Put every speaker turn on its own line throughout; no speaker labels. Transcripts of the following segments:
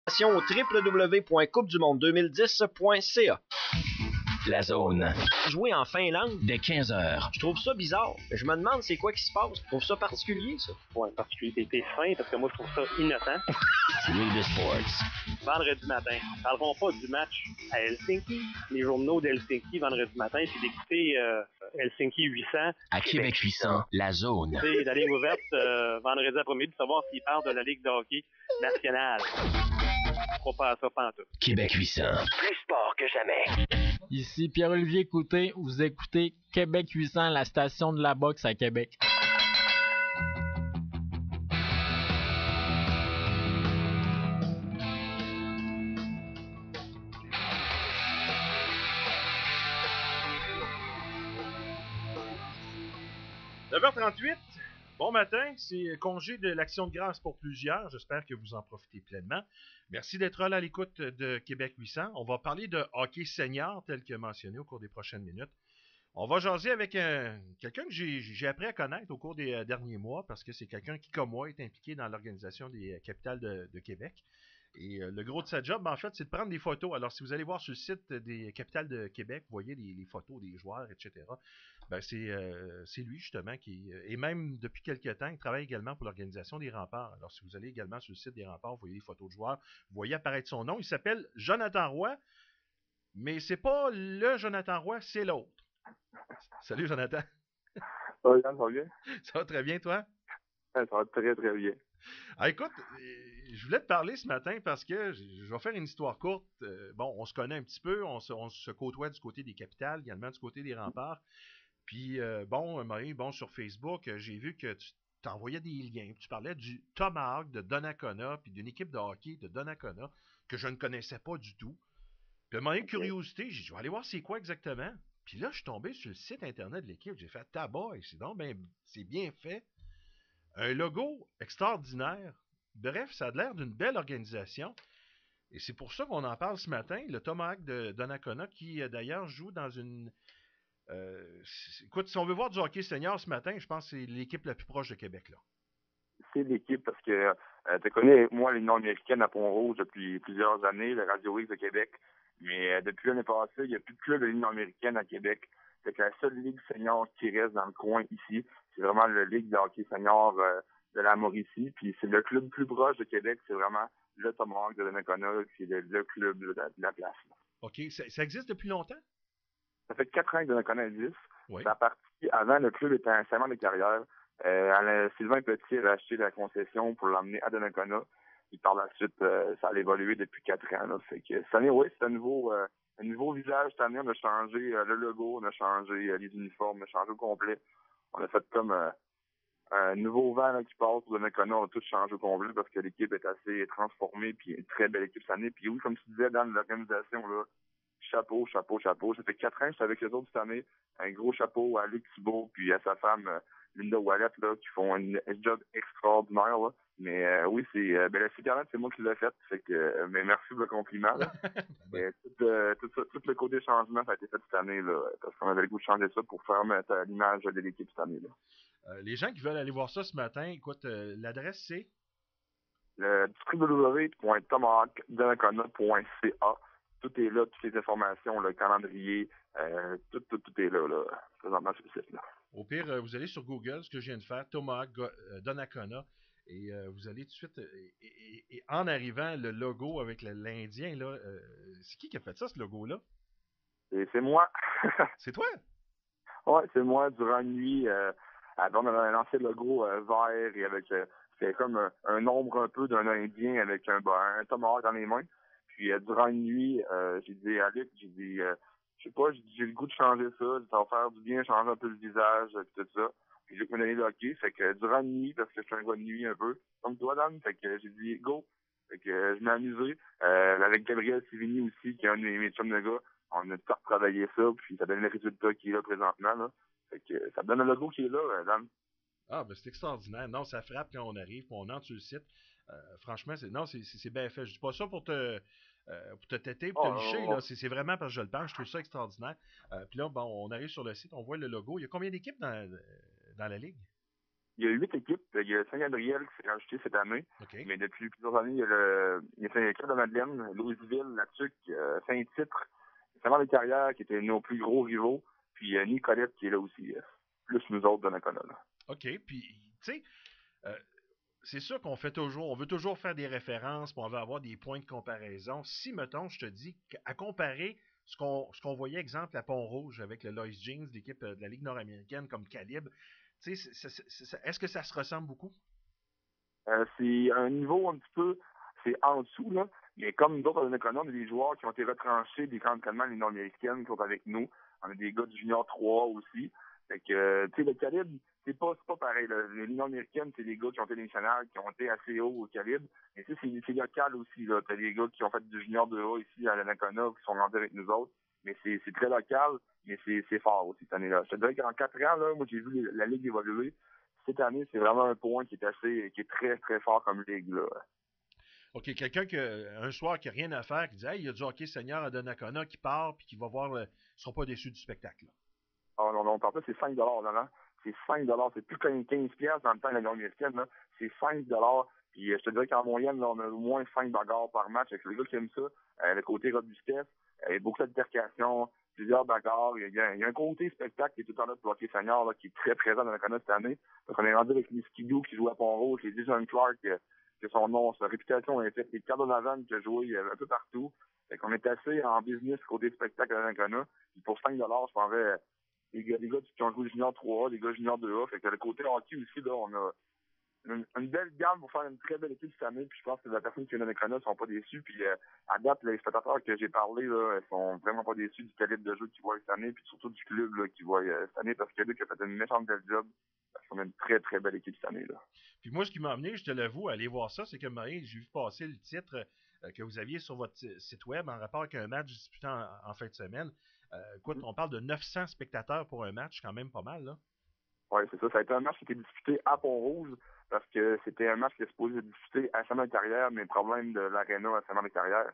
Au www.coupedumonde2010.ca.
La zone.
Jouer en Finlande
dès 15h.
Je trouve ça bizarre. Je me demande c'est quoi qui se passe. Je trouve ça particulier, ça.
Ouais, particulier. T'es fin parce que moi, je trouve ça innocent.
Real Sports.
Vendredi matin. Parlerons pas du match à Helsinki, les journaux d'Helsinki vendredi matin, puis d'écouter Helsinki 800.
À Québec 800, la zone.
C'est la ligne ouverte vendredi après-midi de savoir s'ils parlent de la Ligue de hockey nationale. Faut pas ça pantoute.
Québec 800. Plus sport que jamais.
Ici Pierre-Olivier Côté, vous écoutez Québec 800, la station de la boxe à Québec.
« 9h38, bon matin, c'est congé de l'Action de grâce pour plusieurs, j'espère que vous en profitez pleinement. Merci d'être là à l'écoute de Québec 800. On va parler de hockey senior tel que mentionné au cours des prochaines minutes. On va jaser avec quelqu'un que j'ai appris à connaître au cours des derniers mois parce que c'est quelqu'un qui, comme moi, est impliqué dans l'organisation des capitales de Québec. Et le gros de sa job, en fait, c'est de prendre des photos. Alors, si vous allez voir sur le site des capitales de Québec, vous voyez les photos des joueurs, etc. Ben, c'est lui, justement, qui... Et même, depuis quelques temps, il travaille également pour l'organisation des Remparts. Alors, si vous allez également sur le site des Remparts, vous voyez les photos de joueurs, vous voyez apparaître son nom. Il s'appelle Jonathan Roy, mais c'est pas le Jonathan Roy, c'est l'autre. Salut, Jonathan.
Salut, Yann, ça va bien?
Ça va très bien, toi?
Ouais, ça va très, très bien.
Ah, écoute, je voulais te parler ce matin parce que je vais faire une histoire courte. Bon, on se connaît un petit peu, on se côtoie du côté des capitales, également du côté des remparts. Puis, Marie, sur Facebook, j'ai vu que tu t'envoyais des liens. Tu parlais du Tomahawk de Donnacona, puis d'une équipe de hockey de Donnacona que je ne connaissais pas du tout. Puis, curiosité, j'ai dit, je vais aller voir c'est quoi exactement. Puis là, je suis tombé sur le site internet de l'équipe. J'ai fait tabac, c'est donc c'est bien fait. Un logo extraordinaire. Bref, ça a l'air d'une belle organisation. Et c'est pour ça qu'on en parle ce matin. Le Tomahawk de Donnacona, qui d'ailleurs joue dans une... écoute, si on veut voir du hockey senior ce matin, je pense que c'est l'équipe la plus proche de Québec, là.
C'est l'équipe parce que tu connais, moi, l'Union américaine à Pont-Rouge depuis plusieurs années, le Radio X de Québec. Mais depuis l'année passée, il n'y a plus de club de l'Union américaine à Québec. C'est que la seule ligue senior qui reste dans le coin ici, c'est vraiment la ligue de hockey senior de la Mauricie. Puis c'est le club plus proche de Québec, c'est vraiment le Tomahawk de Donnacona, qui est le club de la place. Là.
OK. Ça existe depuis longtemps?
Ça fait 4 ans que Donnacona existe.
Oui.
Ça a parti avant, le club était un serment de carrière. Sylvain Petit a acheté la concession pour l'emmener à Donnacona. Puis par la suite, ça a évolué depuis 4 ans. Là. Fait que cette année, oui, c'est un nouveau visage. Cette année, on a changé le logo, on a changé les uniformes, on a changé au complet. On a fait comme un nouveau vent là, qui passe pour Donnacona. On a tout changé au complet parce que l'équipe est assez transformée. Puis une très belle équipe cette année. Puis oui, comme tu disais, dans l'organisation, là, chapeau. Ça fait 4 ans que je suis avec les autres cette année. Un gros chapeau à Luc Thibault puis à sa femme Linda Wallet là, qui font un job extraordinaire. Là. Mais oui, c'est le site internet, c'est moi qui l'ai fait. Fait que mais merci pour le compliment. Là. tout le côté changement, ça a été fait cette année, là, parce qu'on avait le goût de changer ça pour faire mettre l'image de l'équipe cette année. Là.
Les gens qui veulent aller voir ça ce matin, écoute, l'adresse c'est
le www.tomahawkdonnacona.ca. Tout est là, toutes les informations, le calendrier, tout est là, présentement sur le site. Là.
Au pire, vous allez sur Google, ce que je viens de faire, Tomahawk Donnacona, et vous allez tout de suite, et en arrivant, le logo avec l'Indien, là, c'est qui a fait ça, ce logo-là?
C'est moi.
C'est toi?
Ouais, c'est moi, durant une nuit, on a lancé le logo vert, et avec, c'est comme un ombre un peu d'un Indien avec un tomahawk dans les mains. Puis durant une nuit, j'ai dit à Luc, je sais pas, j'ai le goût de changer ça, ça va faire du bien, changer un peu le visage, tout ça. Puis Luc m'a donné le hockey, fait que durant une nuit, parce que je suis un gars de nuit un peu, comme toi, Dan, fait que j'ai dit go. Fait que je m'ai amusé. Avec Gabriel Sivigny aussi, qui est un de mes chums de gars, on a tout retravaillé ça, puis ça donne le résultat qui est là présentement, là. Fait que ça donne un logo qui est là, Dan.
Ah, ben c'est extraordinaire. Non, ça frappe quand on arrive, puis on entre sur le site. Franchement, c'est bien fait. Je dis pas ça pour te têter, pour te licher, là. C'est vraiment parce que je le pense. Je trouve ça extraordinaire. Puis là, bon, on arrive sur le site, on voit le logo. Il y a combien d'équipes dans la ligue?
Il y a 8 équipes. Il y a Saint-Gabriel qui s'est rajouté cette année.
OK.
Mais depuis plusieurs années, il y a Saint-Clair-de-Madeleine, Louisville, Latuc, Saint-Titre, Saint-Marc-des-Carrières qui étaient nos plus gros rivaux. Puis Nicolette qui est là aussi, plus nous autres de Donnacona.
OK. Puis, tu sais, c'est sûr on veut toujours faire des références, puis on veut avoir des points de comparaison. Si, mettons, je te dis qu'à comparer ce qu'on voyait, exemple, à Pont-Rouge avec le Lois Jeans, l'équipe de la Ligue nord-américaine comme calibre, tu sais, est-ce que ça se ressemble beaucoup?
C'est un niveau un petit peu, c'est en dessous, là. Mais comme nous autres, à Donnacona, on a des joueurs qui ont été retranchés des camps d'entraînement des nord-américaines qui sont avec nous. On a des gars du Junior 3 aussi. Fait que, tu sais, le calibre, c'est pas pareil. Là. Les lignes américaines, c'est des gars qui ont été nationales, qui ont été assez hauts au calibre. Mais tu sais, c'est local aussi, là. T'as des gars qui ont fait du Junior 2A ici à Donnacona, qui sont rendus avec nous autres. Mais c'est très local, mais c'est fort aussi cette année-là. Je te dirais qu'en 4 ans, là, moi, j'ai vu la Ligue évoluer. Cette année, c'est vraiment un point qui est très, très fort comme Ligue, là.
OK, quelqu'un un soir qui n'a rien à faire, qui dit « Hey, il y a du hockey senior à Donnacona qui part, puis qui va voir, ils ne seront pas déçus du spectacle. »
Oh non, on parle pas, c'est 5 là. C'est 5 c'est plus comme 15 pièces dans le temps de l'Union américaine, là. C'est 5 Puis je te dirais qu'en moyenne, là, on a au moins 5 bagarres par match. Avec les gars qui aiment ça, le côté robustesse, il y a beaucoup d'altercations, plusieurs bagarres. Il y a un côté spectacle qui est tout le temps là pour le hockey senior, là, qui est très présent dans la Donnacona cette année. Donc on est rendu avec les Skidoo qui joue à Pont-Rouge, les Jason Clark, que son nom, sa réputation est faite, les Cardonavan qui a joué un peu partout. Fait qu'on est assez en business côté spectacle à Donnacona. Puis pour 5 je prendrais les gars qui ont joué Junior 3A, les gars Junior 2A. Fait que le côté hockey aussi, là, on a une belle gamme pour faire une très belle équipe cette année. Puis je pense que les personnes qui viennent de ne sont pas déçus. Puis à date, les spectateurs que j'ai parlé, là, ils sont vraiment pas déçus du calibre de jeu qu'ils voient cette année. Puis surtout du club là, qu'ils voient cette année. Parce que Luc a fait une méchante belle job. Parce qu'on a une très très belle équipe cette année. Là.
Puis moi, ce qui m'a amené, je te l'avoue, à aller voir ça, c'est que j'ai vu passer le titre que vous aviez sur votre site web en rapport avec un match disputé en fin de semaine. Écoute, on parle de 900 spectateurs pour un match, quand même pas mal, là.
Oui, c'est ça. Ça a été un match qui a été disputé à Pont-Rouge parce que c'était un match qui était supposé être disputé à Saint-Marc-des-Carrières, mais problème de l'aréna à Saint-Marc-des-Carrières.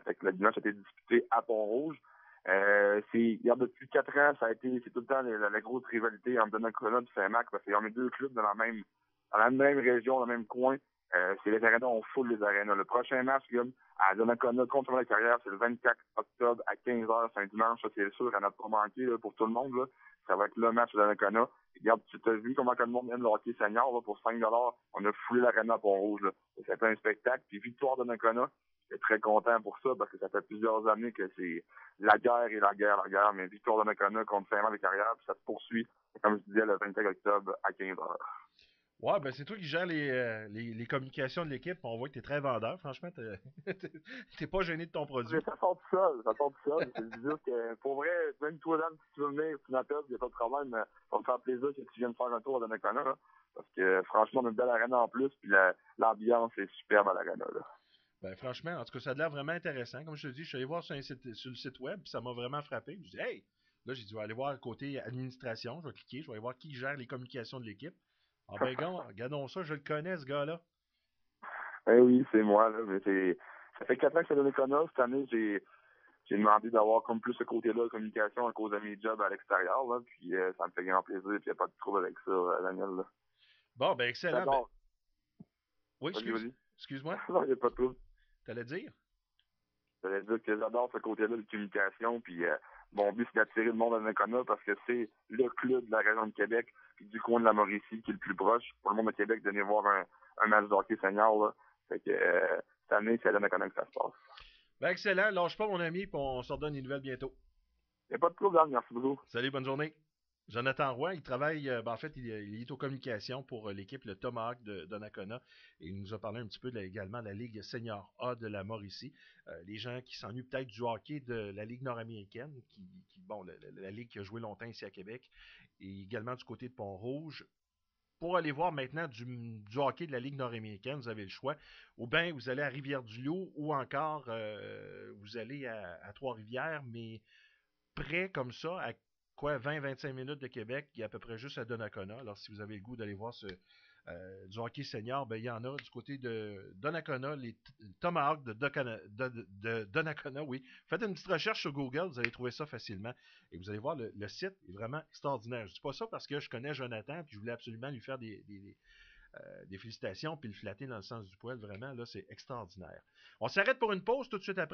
Fait que le match a été disputé à Pont-Rouge. Depuis 4 ans, c'est tout le temps la grosse rivalité entre Donnacona et Saint-Marc parce qu'on est deux clubs dans la même région, dans le même coin. C'est les arénas, on foule les arénas. Le prochain match, là, à Donnacona contre la carrière, c'est le 24 octobre à 15h, c'est un dimanche, ça c'est sûr, à n'a pas manqué là, pour tout le monde. Là. Ça va être le match de Donnacona. Regarde, tu t'as vu comment le monde aime le hockey senior, là, pour 5 on a foulé l'aréna à Pont-Rouge. C'était un spectacle, puis victoire de Donnacona. J'étais très content pour ça, parce que ça fait plusieurs années que c'est la guerre et la guerre, mais victoire de Donnacona contre Saint-Marc-des-Carrières, puis ça se poursuit, comme je disais, le 24 octobre à 15h.
Ouais, ben c'est toi qui gères les communications de l'équipe. On voit que t'es très vendeur, franchement. T'es pas gêné de ton produit.
Mais ça sort tout seul. C'est juste que, pour vrai, même toi, Dan, si tu veux venir, tu m'appelles, il n'y a pas de problème. Ça va me faire plaisir que tu viennes faire un tour à Donnacona, là. Parce que, franchement, on a une belle arène en plus, puis l'ambiance est superbe à l'arène, là.
Ben franchement, en tout cas, ça a l'air vraiment intéressant. Comme je te dis, je suis allé voir sur le site web, puis ça m'a vraiment frappé. Je me suis dit, hey! Là, j'ai dit, je vais aller voir le côté administration. Je vais cliquer, je vais aller voir qui gère les communications de l'équipe. Ah ben, regardons ça, je le connais, ce gars-là.
Eh oui, c'est moi, là. Mais ça fait 4 ans que je suis à Donnacona. Cette année, j'ai demandé d'avoir comme plus ce côté-là de communication à cause de mes jobs à l'extérieur, là. Puis ça me fait grand plaisir, puis il n'y a pas de trouble avec ça, Daniel, là.
Bon, ben excellent. Ben... Oui, excuse-moi.
Non, il n'y a pas de trouble.
T'allais dire?
J'allais dire que j'adore ce côté-là de communication, puis mon but, c'est d'attirer le monde à Donnacona parce que c'est le club de la région de Québec, puis du coin de la Mauricie, qui est le plus proche. Pour le monde de Québec, de venir voir un match de hockey senior, là. Fait que cette année, c'est à Donnacona que ça se passe. Ben
excellent. Lâche pas, mon ami, puis on se redonne des nouvelles bientôt.
Il n'y a pas de problème, merci beaucoup.
Salut, bonne journée. Jonathan Roy, il travaille, en fait, il est aux communications pour l'équipe, le Tomahawk de Donnacona. Et il nous a parlé un petit peu également de la Ligue Senior A de la Mauricie. Les gens qui s'ennuient peut-être du hockey de la Ligue nord-américaine, la Ligue qui a joué longtemps ici à Québec, et également du côté de Pont-Rouge. Pour aller voir maintenant du hockey de la Ligue nord-américaine, vous avez le choix. Ou bien vous allez à Rivière-du-Loup, ou encore vous allez à Trois-Rivières, mais près comme ça, à 20-25 minutes de Québec, il y a à peu près juste à Donnacona. Alors, si vous avez le goût d'aller voir du hockey senior, ben, il y en a du côté de Donnacona, les Tomahawks de Donnacona, oui. Faites une petite recherche sur Google, vous allez trouver ça facilement. Et vous allez voir, le site est vraiment extraordinaire. Je dis pas ça parce que je connais Jonathan, puis je voulais absolument lui faire des félicitations, puis le flatter dans le sens du poil. Vraiment, là, c'est extraordinaire. On s'arrête pour une pause tout de suite après.